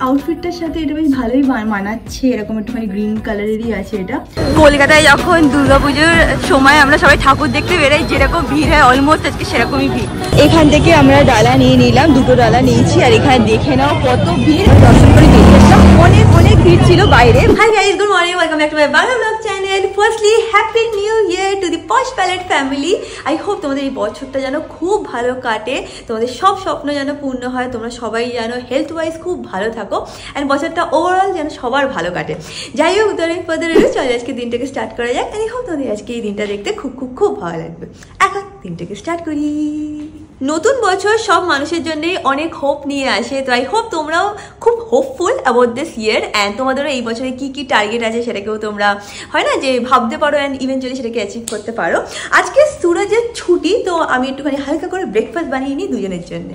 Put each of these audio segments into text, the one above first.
আউটফিটটার সাথে এটা বেশ ভালোই মানাচ্ছে, এরকম একটুখানি গ্রিন কালারেরই আছে এটা। কলকাতায় যখন দুর্গাপুজোর সময় আমরা সবাই ঠাকুর দেখতে বেরোই, যেরকম ভিড় হয় অলমোস্ট আজকে সেরকমই ভিড়। এখান থেকে আমরা ডালা নিয়ে নিলাম, দুটো ডালা নিয়েছি, আর এখানে দেখে নাও কত ভিড়। দর্শন করে বেরিয়ে আসলাম, অনেক অনেক ভিড় ছিল বাইরে। Hi guys, good morning, welcome back to my Bangla blog channel. Firstly happy new year to the posh palette family. I hope তোমাদের এই বছরটা যেন খুব ভালো কাটে, তোমাদের সব স্বপ্ন যেন পূর্ণ হয়, তোমরা সবাই যেন হেলথ ওয়াইজ খুব ভালো থাকো, অ্যান্ড বছরটা ওভারঅল যেন সবার ভালো কাটে। যাই হোক, চলে আজকে দিনটাকে স্টার্ট করা যাক। আই হোপ তোমাদের আজকে এই দিনটা দেখতে খুব খুব খুব ভালো লাগবে। এখন দিনটাকে স্টার্ট করি। নতুন বছর সব মানুষের জন্যই অনেক হোপ নিয়ে আসে, তো আই হোপ তোমরাও খুব hopeful about this year, and তোমাদেরও এই বছরে কী কী টার্গেট আছে সেটাকেও তোমরা হয় না যে ভাবতে পারো, অ্যান্ড ইভেনচুয়ালি সেটাকে অ্যাচিভ করতে পারো। আজকে সুরজের ছুটি, তো আমি একটুখানি হালকা করে ব্রেকফাস্ট বানিয়ে নিই দুজনের জন্য।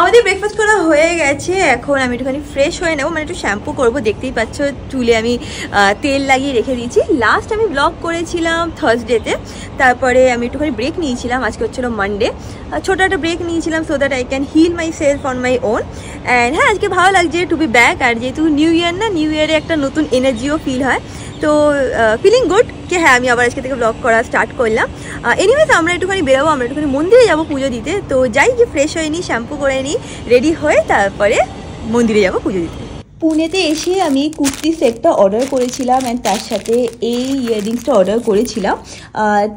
আমাদের ব্রেকফাস্ট করা হয়ে গেছে, এখন আমি একটুখানি ফ্রেশ হয়ে নেবো, মানে একটু শ্যাম্পু করবো। দেখতেই পাচ্ছ চুলে আমি তেল লাগিয়ে রেখে দিয়েছি। লাস্ট আমি ব্লগ করেছিলাম থার্সডেতে, তারপরে আমি একটুখানি ব্রেক নিয়েছিলাম। আজকে হচ্ছিলো মানডে, ছোটো একটা ব্রেক নিয়েছিলাম so that I can hill my self on my own. And হ্যাঁ, আজকে ভালো লাগছে টু বি ব্যাক। আর যেহেতু নিউ ইয়ার না, নিউ ইয়ারে একটা নতুন এনার্জিও ফিল হয়, তো ফিলিং গুড যে হ্যাঁ আমি আবার আজকে থেকে ব্লগ করা স্টার্ট করলাম। এনিওয়েজ আমরা একটুখানি বেরোবো, আমরা একটুখানি মন্দিরে যাবো পুজো দিতে। তো যাই, যে ফ্রেশ হয়ে নিই, শ্যাম্পু করে নিই, রেডি হয়ে তারপরে মন্দিরে যাবো পুজো দিতে। পুনেতে এসে আমি কুর্তি সেটটা অর্ডার করেছিলাম, অ্যান্ড তার সাথে এই ইয়াররিংসটা অর্ডার করেছিলাম।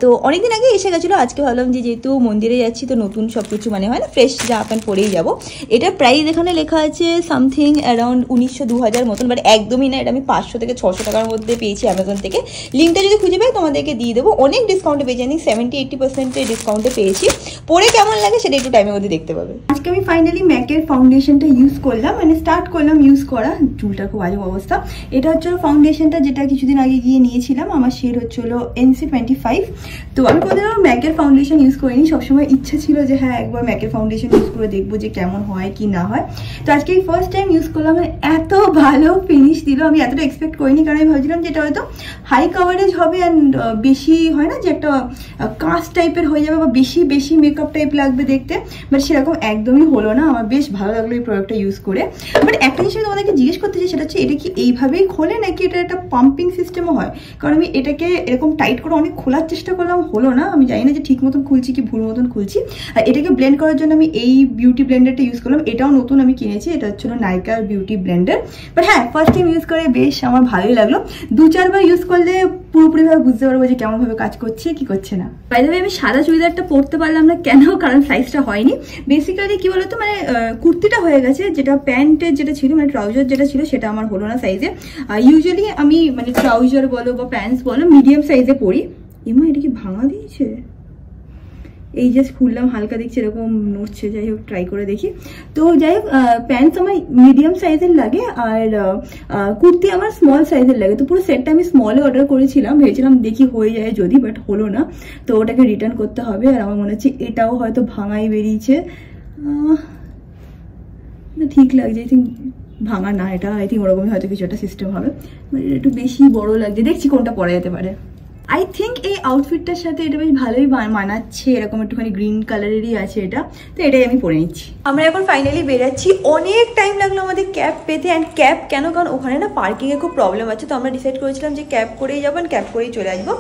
তো অনেকদিন আগে এসে গেছিলো, আজকে ভাবলাম যে যেহেতু মন্দিরে যাচ্ছি তো নতুন সব কিছু মানে হয় না, ফ্রেশ জামা প্যান্ট পরেই যাবো। এটা প্রাইস এখানে লেখা আছে সামথিং অ্যারাউন্ড 1900-2000 মতন, বাট একদমই না, এটা আমি 500 থেকে 600 টাকার মধ্যে পেয়েছি অ্যামাজন থেকে। লিঙ্কটা যদি খুঁজে পাই তোমাদেরকে দিয়ে দেবো। অনেক ডিসকাউন্টে পেয়েছি, আমি 70-80% ডিসকাউন্টে পেয়েছি। পরে কেমন লাগে সেটা একটু টাইমের মধ্যে দেখতে পাবে। আজকে আমি ফাইনালি ম্যাকের ফাউন্ডেশনটা ইউজ করলাম, মানে স্টার্ট করলাম ইউজ করা। চুলটা খুব আজব অবস্থা। এটা হচ্ছে ফাউন্ডেশনটা যেটা কিছুদিন আগে গিয়ে নিয়েছিলাম, আমার শেড হচ্ছিলো NC25। তো আমি কোথাও ম্যাকের ফাউন্ডেশন ইউজ করিনি, সবসময় ইচ্ছা ছিল যে হ্যাঁ একবার ম্যাকের ফাউন্ডেশন ইউজ করে দেখবো যে কেমন হয় কি না হয়। তো আজকে এই ফার্স্ট টাইম ইউজ করলাম, এত ভালো ফিনিশ দিল, আমি এতটা এক্সপেক্ট করিনি। কারণ আমি ভাবছিলাম যে এটা হয়তো হাই কাভারেজ হবে, অ্যান্ড বেশি হয় না যে একটা কাস্ট টাইপের হয়ে যাবে বা বেশি বেশি মেকআপ টাইপ লাগবে দেখতে, বাট সেরকম একদমই হলো না। আমার বেশ ভালো লাগলো এই প্রোডাক্টটা ইউজ করে। বাট একটা জিনিস আমি তোমাদেরকে জিজ্ঞেস করতে চাই, সেটা হচ্ছে এটা কি এইভাবেই খোলে নাকি এটা একটা পাম্পিং সিস্টেমও হয়? কারণ আমি এটাকে এরকম টাইট করে অনেক খোলার চেষ্টা করলাম, হলো না। আমি জানি না যে ঠিক মতন খুলছি কি ভুল মতন খুলছি। আর এটাকে ব্লেন্ড করার জন্য আমি এই বিউটি ব্লেন্ডারটা ইউজ করলাম, এটাও নতুন আমি কিনেছি, এটা হচ্ছিল নাইকার বিউটি ব্লেন্ডার। বাট হ্যাঁ, ফার্স্ট টাইম ইউজ করে বেশ আমার ভালোই লাগলো। 2-4 বার ইউজ করলে পুরোপুরিভাবে বুঝতে পারবো যে কেমনভাবে কাজ করছে কি করছে না। বাই দ্য ওয়ে, আমি সাদা চুড়িদারটা পরতে পারলাম না কেন? কারণ সাইজটা হয়নি। বেসিক্যালি কি বলতো, মানে কুর্তিটা হয়ে গেছে, যেটা প্যান্টের যেটা ছিল মানে ট্রাউজার যেটা ছিল সেটা আমার হলো না সাইজে। ইউজুয়ালি আমি মানে ট্রাউজার বলো বা প্যান্টস বলো মিডিয়াম সাইজে পরি। এমা এটা কি ভাঙা দিয়েছে? এই জাস্ট খুললাম, হালকা দেখছি এরকম নড়ছে। যাই হোক, ট্রাই করে দেখি। তো যাই হোক, প্যান্টস আমার মিডিয়াম সাইজের লাগে, আর কুর্তি আমার স্মল সাইজের লাগে। তো পুরো সেটটা আমি স্মলে অর্ডার করেছিলাম, ভেবেছিলাম দেখি হয়ে যায় যদি, বাট হলো না। তো ওটাকে রিটার্ন করতে হবে। আর আমার মনে হচ্ছে এটাও হয়তো ভাঙাই বেরিয়েছে। ঠিক লাগছে, আই থিঙ্ক ভাঙা না এটা, আই থিঙ্ক ওরকমই হয়তো কিছু একটা সিস্টেম হবে। মানে একটু বেশি বড় লাগছে, দেখছি কোনটা পরা যেতে পারে। আই থিঙ্ক এই আউটফিটটার সাথে এটা বেশ ভালোই মানাচ্ছে, এরকম একটুখানি গ্রিন কালারেরই আছে এটা, তো এটাই আমি পরে নিচ্ছি। আমরা এখন ফাইনালি বেরাচ্ছি। অনেক টাইম লাগলো আমাদের ক্যাব পেতে, অ্যান্ড ক্যাব কেন, কারণ ওখানে না পার্কিংয়ে খুব প্রবলেম আছে। তো আমরা ডিসাইড করেছিলাম যে ক্যাব করেই যাবো, ক্যাব করেই চলে আসবো।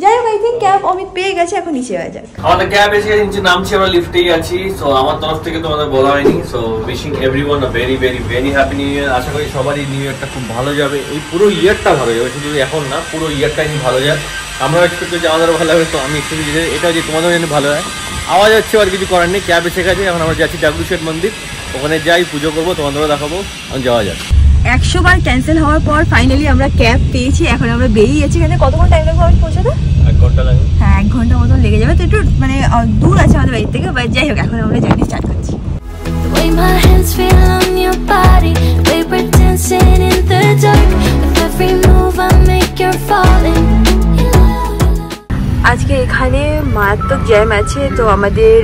যাই হোক, আই থিঙ্ক ক্যাব অমিত পেয়ে গেছে, এখন নিচে যাওয়া যাক। আমাদের ক্যাব এসে নিচে নামছি, আমরা লিফটেই আছি। সো আমার তরফ থেকে তোমাদের বলা হয়নি। So wishing everyone a very very very happy new year. আশা করি সবারই নিউ ইয়ারটা খুব ভালো যাবে, এই পুরো ইয়ারটা ভালো যাবে, শুধু এখন না, পুরো ইয়ারটাই ভালো যায়। আমরা এক্সপেক্ট করছি আমাদেরও ভালো হবে, তো আমি এক্সপেক্ট করছি এটা যে তোমাদেরও যেন ভালো হয়। আওয়াজ হচ্ছে, আর কিছু করার নেই। ক্যাব এসে গেছে, এখন আমরা যাচ্ছি ডাবলুশেড মন্দির, ওখানে যাই পুজো করবো, তোমাদেরও দেখাবো। এখন যাওয়া যাক। 100 বার ক্যান্সেল হওয়ার পর ফাইনালি আমরা ক্যাব পেয়েছি, এখন আমরা বেরিয়ে যাচ্ছি। এখানে কতক্ষণ টাইম লাগবে আমি পৌঁছাতে? 1 ঘন্টা লাগবে। হ্যাঁ, 1 ঘন্টা মতন লেগে যাবে। তো একটু মানে দূর আছে আমাদের বাড়ি থেকে, বাট যাই হোক এখন আমরা জার্নি স্টার্ট করছি। আজকে এখানে মারাত্মক জ্যাম আছে, তো আমাদের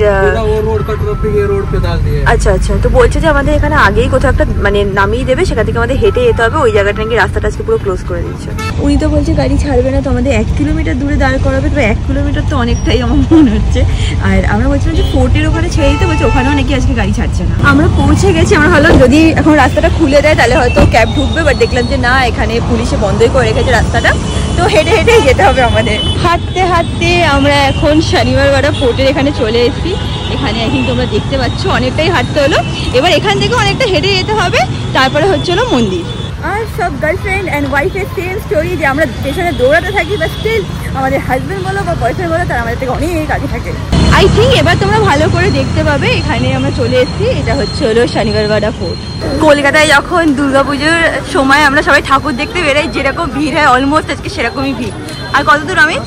আচ্ছা আচ্ছা, তো বলছে যে আমাদের এখানে আগেই কোথাও একটা মানে নামিয়ে দেবে, সেখান থেকে আমাদের হেঁটে যেতে হবে। ওই জায়গাটা নাকি রাস্তাটা আজকে পুরো ক্লোজ করে দিচ্ছে। উনি তো বলছে গাড়ি ছাড়বে না, তো আমাদের 1 কিলোমিটার দূরে দাঁড় করাবে। তো 1 কিলোমিটার তো অনেকটাই আমার মনে হচ্ছে। আর আমরা বলছিলাম যে ফোর্টের ওখানে ছেড়ে দিতে, বলছে ওখানেও নাকি আজকে গাড়ি ছাড়ছে না। আমরা পৌঁছে গেছি। আমরা ভাবলাম যদি এখন রাস্তাটা খুলে দেয় তাহলে হয়তো ক্যাব ঢুকবে, বাট দেখলাম যে না, এখানে পুলিশে বন্ধই করে রেখেছে রাস্তাটা, তো হেঁটে হেঁটেই যেতে হবে আমাদের। হাঁটতে হাঁটতে আমরা এখন শনিবারবাড়া ফোর্টের এখানে চলে এসেছি। এখানে এখন তোমরা দেখতে পাচ্ছ অনেকটাই হাঁটতে হলো। এবার এখান থেকে অনেকটা হেঁটে যেতে হবে, তারপরে হচ্ছিল মন্দির। আর সব গার্লফ্রেন্ড অ্যান্ড ওয়াইফের সেম স্টোরি, যে আমরা পেছনে দৌড়াতে থাকি, বা স্টিল আমাদের হাজব্যান্ড বলো বা বয়ফ্রেন্ড বলো, তারা আমাদের থেকে অনেক আগে থাকে। আই থিঙ্ক এবার তোমরা ভালো করে দেখতে পাবে। এখানে আমরা চলে এসেছি, এটা হচ্ছে হলো শনিবারবাড়া ফোর্ট। কলকাতায় যখন দুর্গাপুজোর সময় আমরা সবাই ঠাকুর দেখতে বেরোই, যেরকম ভিড় হয় অলমোস্ট আজকে সেরকমই ভিড়। আর কত দূর আমি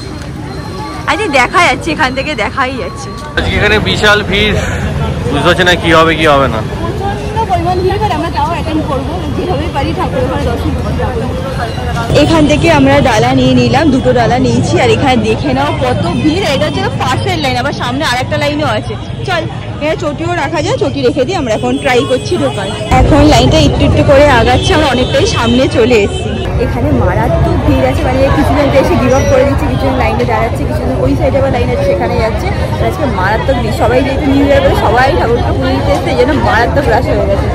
আজকে দেখা যাচ্ছে, এখান থেকে দেখাই যাচ্ছে আজকে এখানে বিশাল ভিড়, বুঝতে পারছি না কি হবে কি হবে না। এখান থেকে আমরা ডালা নিয়ে নিলাম, 2টো ডালা নিয়েছি। আর এখানে দেখে নাও কত ভিড়। এটা হচ্ছে পাশের লাইন, আবার সামনে আরেকটা লাইনও আছে। চল এখানে চটিও রাখা যায়, চটি রেখে দিই। আমরা এখন ট্রাই করছি ঢোকার। এখন লাইনটা একটু একটু করে আগাচ্ছে, আমরা অনেকটাই সামনে চলে এসেছি। এখানে মারাত্মক ভিড় আছে, মানে কিছুজন এসে গিভ আপ করে দিচ্ছে, কিছুজন লাইনে দাঁড়াচ্ছে, কিছুজন ওই সাইডে আবার লাইন আছে সেখানে যাচ্ছে। আজকে মারাত্মক ভিড়, সবাই যেহেতু নিউ ইয়ার করে সবাই ঠাকুরটা পুজো দিতে এসছে, এই জন্য মারাত্মক রাশ হয়ে গেছে।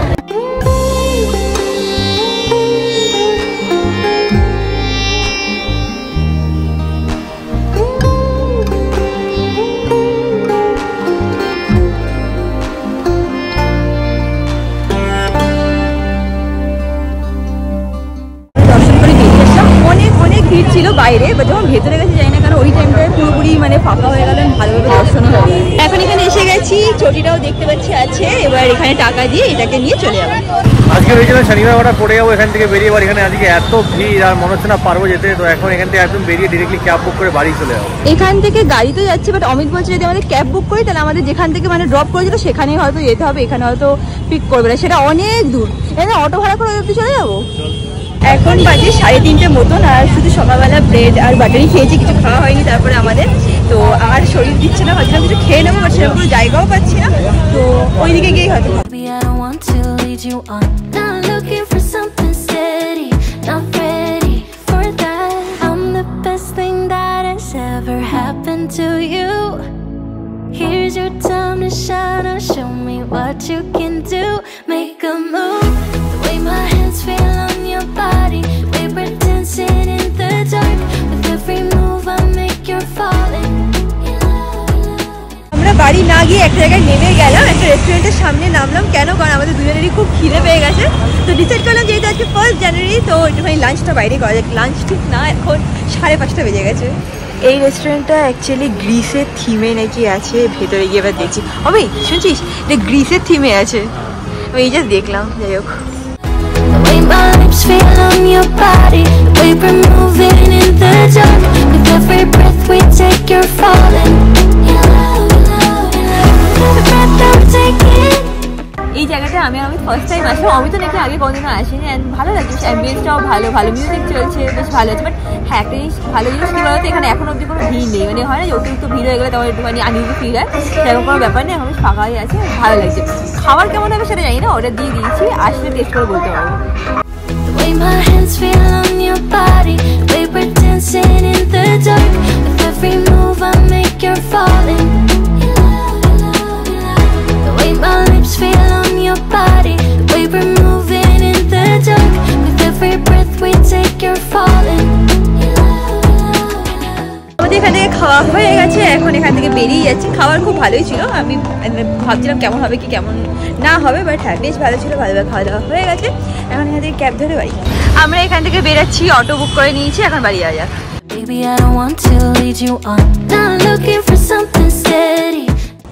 ভিড় ছিল বাইরে, বা যখন ভেতরে গেছি যাই না কেন ওই টাইমটায় পুরোপুরি মানে ফাঁকা হয়ে গেল, ভালোভাবে দর্শন হয়ে গেল। এখন এখানে এসে গেছি, চটিটাও দেখতে পাচ্ছি আছে। এবার এখানে টাকা দিয়ে এটাকে নিয়ে চলে যাবো। আজকে ভেবেছিলাম শনিবারবাড়া পড়ে যাবো এখান থেকে বেরিয়ে, এবার এখানে আজকে এত ভিড় আর মনে হচ্ছে না পারবো যেতে। তো এখন এখান থেকে একদম বেরিয়ে ডিরেক্টলি ক্যাব বুক করে বাড়ি চলে যাবো। এখান থেকে গাড়ি তো যাচ্ছে, বাট অমিত বলছে যদি আমাদের ক্যাব বুক করি তাহলে আমাদের যেখান থেকে মানে ড্রপ করেছিল সেখানেই হয়তো যেতে হবে, এখানে হয়তো পিক করবে না, সেটা অনেক দূর। এখানে অটো ভাড়া করে একটু চলে যাবো। এখন বাজে 3:30 মতন, আর শুধু সকালবেলা ব্রেড আর বাটারি খেয়েছি, কিছু খাওয়া হয়নি তারপরে আমাদের। তো আর শরীর দিচ্ছে না, ভাবছিলাম কিছু খেয়ে নেবো, বাট সেরকম কোনো জায়গাও পাচ্ছি না, তো ওই দিকে গিয়েই হয়তো। Here's your time to shine, or show me what you can do. Make a move, the way my hands feel on your body. We were dancing in the dark, with every move I make you're falling. আমরা বাড়ি না গিয়ে একটা জায়গায় নেমে গেলাম, একটা রেস্টুরেন্টের সামনে নামলাম। কেন? কারণ আমাদের দুজনেরই খুব খিদে পেয়ে গেছে। তো ডিসাইড করলাম যেহেতু আজকে 1 জানুয়ারি, তো একটুখানি লাঞ্চটা বাইরে করা যাক। লাঞ্চ ঠিক না, এখন 5:30 বেজে গেছে। এই রেস্টুরেন্টটা অ্যাকচুয়ালি গ্রিসের থিমে নাকি আছে, ভেতরে গিয়ে এবার দেখছি। হবে শুনছিস, এটা গ্রিসের থিমে আছে, আমি এই জাস্ট দেখলাম। যাই হোক, এই জায়গাটা আমি ফার্স্ট টাইম আসলাম। আমি তো নাকি আগে কোনোদিনও আসিনি, অ্যান্ড ভালো লাগছে, অ্যাম্বিয়েন্সটাও ভালো, ভালো মিউজিক চলছে, বেশ ভালো আছে। বাট হ্যাঁ, একটা জিনিস ভালো জিনিস কী বলতো, এখানে এখন অব্দি কোনো ভিড় নেই, মানে হয় না অতিরিক্ত ভিড় হয়ে গেলে তখন একটুখানি আনইজি ফিল হয়, সেরকম কোনো ব্যাপার নেই। এখন বেশ ফাঁকাই আছে, ভালো লাগছে। খাবার কেমন হবে সেটা জানি না, অর্ডার দিয়ে দিয়েছি, আসলে টেস্ট করে বলতে পারবো। এখান থেকে খাওয়া হয়ে গেছে, এখন এখান থেকে বেরিয়ে যাচ্ছি। খাবার খুব ভালোই ছিল, আমি ভাবছিলাম কেমন হবে কি কেমন না হবে, বাট হ্যাঁ বেশ ভালো ছিল, ভালোভাবে খাওয়া দাওয়া হয়ে গেছে। এখন এখান থেকে ক্যাব ধরে বাড়ি। আমরা এখান থেকে বেরাচ্ছি, অটো বুক করে নিয়েছি, এখন বাড়ি যাওয়া যাক।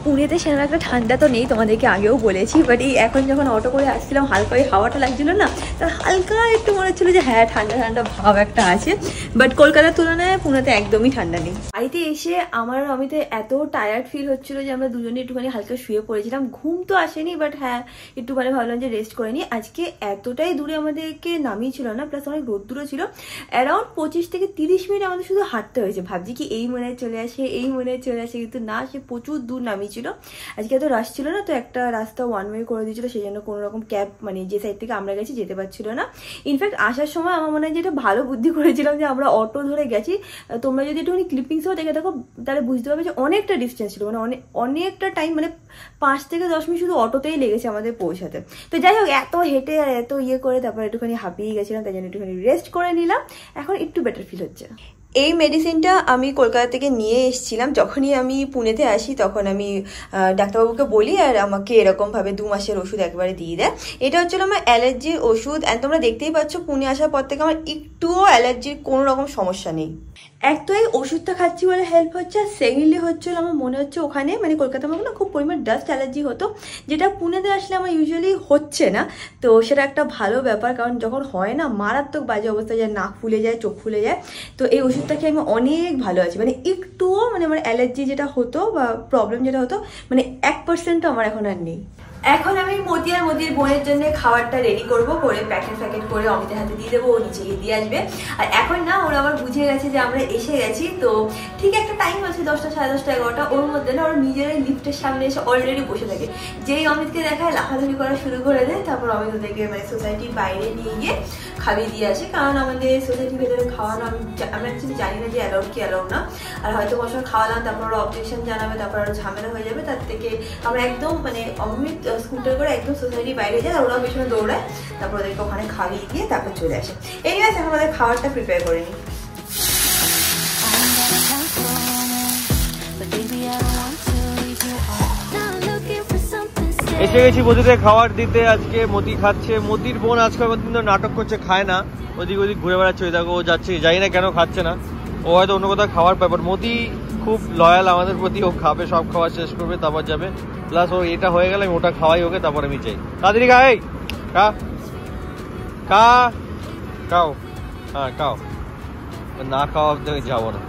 পুনেতে সেরকম একটা ঠান্ডা তো নেই, তোমাদেরকে আগেও বলেছি, বাট এই এখন যখন অটো করে আসছিলাম হালকা ওই হাওয়াটা লাগছিল না, তার হালকা একটু মনে হচ্ছিলো যে হ্যাঁ ঠান্ডা ঠান্ডা ভাব একটা আছে, বাট কলকাতার তুলনায় পুনেতে একদমই ঠান্ডা নেই। বাড়িতে এসে আমার অমিতে এত টায়ার্ড ফিল হচ্ছিলো যে আমরা দুজনে একটুখানি হালকা শুয়ে পড়েছিলাম। ঘুম তো আসেনি, বাট হ্যাঁ একটু মানে ভাবলাম যে রেস্ট করে নিই। আজকে এতটাই দূরে আমাদেরকে নামিয়েছিল না, প্লাস অনেক রোদ্দুরও ছিল, অ্যারাউন্ড 25 থেকে 30 মিনিট আমাদের শুধু হাঁটতে হয়েছে। ভাবছি কি এই মনে চলে আসে, এই মনে চলে আসে, কিন্তু না, সে প্রচুর দূর নামিয়েছিল। আজকে এত রাশ ছিল না, তো একটা রাস্তা ওয়ান ওয়ে করে দিয়েছিল, সেই জন্য কোনো রকম ক্যাব মানে যে সাইড থেকে আমরা গেছি যেতে পারছিল না। ইনফ্যাক্ট আসার সময় আমার মনে হয় যে এটা ভালো বুদ্ধি করেছিলাম যে আমরা অটো ধরে গেছি। তোমরা যদি একটুখানি ক্লিপিংসও দেখে দেখো তাহলে বুঝতে পারবে যে অনেকটা ডিস্টেন্স ছিল, মানে অনেকটা টাইম, মানে 5 থেকে 10 মিনিট শুধু অটোতেই লেগেছে আমাদের পৌঁছাতে। তো যাই হোক, এত হেঁটে আর এত ইয়ে করে তারপর একটুখানি হাঁপিয়ে গেছিলাম, তাই জন্য একটুখানি রেস্ট করে নিলাম। এখন একটু বেটার ফিল হচ্ছে। এই মেডিসিনটা আমি কলকাতা থেকে নিয়ে এসেছিলাম। যখনই আমি পুনেতে আসি তখন আমি ডাক্তারবাবুকে বলি, আর আমাকে এরকমভাবে 2 মাসের ওষুধ একবারে দিয়ে দেয়। এটা হচ্ছিল আমার অ্যালার্জির ওষুধ। অ্যান্ড তোমরা দেখতেই পাচ্ছ পুনে আসার পর থেকে আমার একটুও অ্যালার্জির কোনো রকম সমস্যা নেই। এক তো এই ওষুধটা খাচ্ছি বলে হেল্প হচ্ছে, আর সেকেন্ডলি হচ্ছিল আমার মনে হচ্ছে ওখানে মানে কলকাতার মধ্যে না খুব পরিমাণ ডাস্ট অ্যালার্জি হতো, যেটা পুনেতে আসলে আমার ইউজুয়ালি হচ্ছে না। তো সেটা একটা ভালো ব্যাপার, কারণ যখন হয় না মারাত্মক বাজে অবস্থা যায়, নাক ফুলে যায়, চোখ ফুলে যায়। তো এই ওষুধটা খেয়ে আমি অনেক ভালো আছি, মানে একটুও মানে আমার অ্যালার্জি যেটা হতো বা প্রবলেম যেটা হতো মানে 1% আমার এখন আর নেই। এখন আমি মতি আর মতির বোনের জন্য খাবারটা রেডি করব, করে প্যাকেট করে অমিতের হাতে দিয়ে দেবো, ও নিচে গিয়ে দিয়ে আসবে। আর এখন না ওরা আবার বুঝে গেছে যে আমরা এসে গেছি, তো ঠিক একটা টাইম আছে 10টা, 10:30, 11টা, ওর মধ্যে না ওরা নিজেরাই লিফটের সামনে এসে অলরেডি বসে থাকে। যেই অমিতকে দেখায় লাফালাফি করা শুরু করে দেয়, তারপর অমিত ওদেরকে মানে সোসাইটির বাইরে নিয়ে গিয়ে খাইয়ে দিয়ে আসে। কারণ আমাদের সোসাইটির ভেতরে খাওয়ানো আমি অ্যাকচুয়ালি জানি না যে অ্যালাউড কি অ্যালাউড না, আর হয়তো বছর খাওয়ালাম তারপর ওরা অবজেকশন জানাবে, তারপর আরো ঝামেলা হয়ে যাবে। তার থেকে আমরা একদম মানে অমিত স্কুটার করে একদম সোসাইটির বাইরে যায়, আর ওরা পেছনে দৌড়ায়, তারপর ওদেরকে ওখানে খাইয়ে দিয়ে তারপর চলে আসে। এনিওয়েজ এখন আমাদের খাবারটা প্রিপেয়ার করে নিই। এসে গেছি মতিতে খাবার দিতে। আজকে মতি খাচ্ছে। মতির বোন আজকে নাটক করছে, খায় না, ওদিক ওদিক ঘুরে বেড়াচ্ছে। ওই দেখো ও যাচ্ছে, জানি না কেন খাচ্ছে না, ও হয়তো অন্য কোথাও খাওয়ার ব্যাপার। মতি খুব লয়াল আমাদের প্রতি, ও খাবে, সব খাওয়া শেষ করবে তারপর যাবে। প্লাস ও এটা হয়ে গেলে আমি ওটা খাওয়াই ওকে, তারপর আমি চাই তাড়াতাড়ি খাই খাও, হ্যাঁ খাও, না খাওয়া থেকে যাবো না।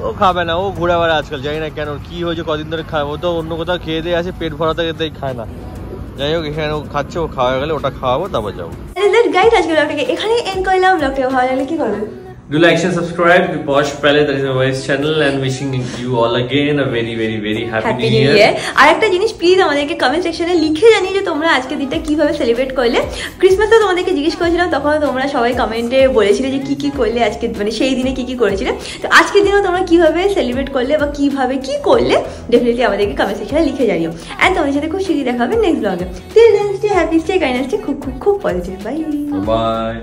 ও খাবে না, ও ঘুরে বেড়ায় আজকাল, জানি না কেন কি হয়েছে, কদিন ধরে খায়। ও তো অন্য কোথাও খেয়ে দিয়ে আসে, পেট ভরা থেকে তাই খায় না। যাই হোক, এখানে ও খাচ্ছে, ও খাওয়া গেলে ওটা খাওয়াবো, তারপর যাবো। এখানে এন্ড করলাম। ব্লগটা ভালো লাগলে কি করবে? Do like and subscribe to Posh Pale, that is my wife's channel, and wishing you all again a very very very happy new year. আর একটা জিনিস প্লিজ আমাদেরকে কমেন্ট সেকশনে লিখে জানিয়ে যে তোমরা আজকের দিনটা কিভাবে সেলিব্রেট করলে। ক্রিসমাসও তোমাদেরকে জিজ্ঞেস করেছিলাম, তখন তোমরা সবাই কমেন্টে বলেছিলে যে কি কি করলে আজকে, মানে সেই দিনে কি কি করেছিলে। তো আজকের দিনেও তোমরা কিভাবে সেলিব্রেট করলে বা কিভাবে কি করলে ডেফিনেটলি আমাদেরকে কমেন্ট সেকশনে লিখে জানিও। অ্যান্ড তোমাদের সাথে খুব শীঘ্রই দেখা হবে নেক্সট ব্লগে। Till then stay happy, stay kind, stay খুব খুব খুব পজিটিভ। Bye bye.